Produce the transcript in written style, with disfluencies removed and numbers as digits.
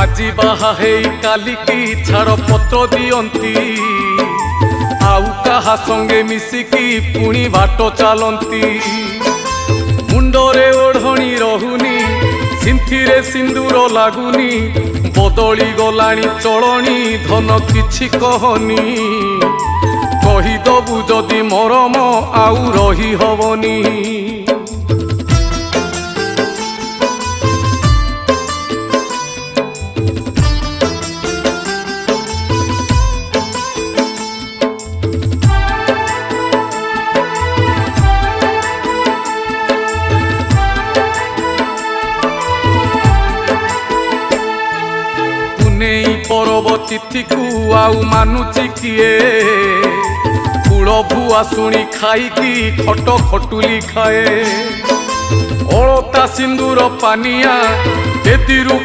আজি বাହା ହେଇ କାଲିକି ଛାଡ଼ ପତ୍ର ଦିଅନ୍ତି ଆଉ କାହା ସଙ୍ଗେ ମିଶିକି ପୁଣି ବାଟ ଚାଲନ୍ତି। ମୁଣ୍ଡରେ ଓଢ଼ଣି ରହୁନି ସିନ୍ଥିରେ ସିନ୍ଦୁର ଲାଗୁନି ବଦଳି ଗଲାଣି ଚଳଣି ଧନ କିଛି କହନି। କହିଦବୁ ଯଦି ମରମ ଆଉ ରହି ହବନି। ପରବ ତିଥିକୁ ଆଉ ମାନୁଛି କିଏ? କୂଳ ଭୁଆ ଶୁଣି ଖାଇକି ଖଟ ଖଟୁଲି ଖାଏ। ଅଳତା ସିନ୍ଦୁର ପାନିଆ ବେଦିରୁ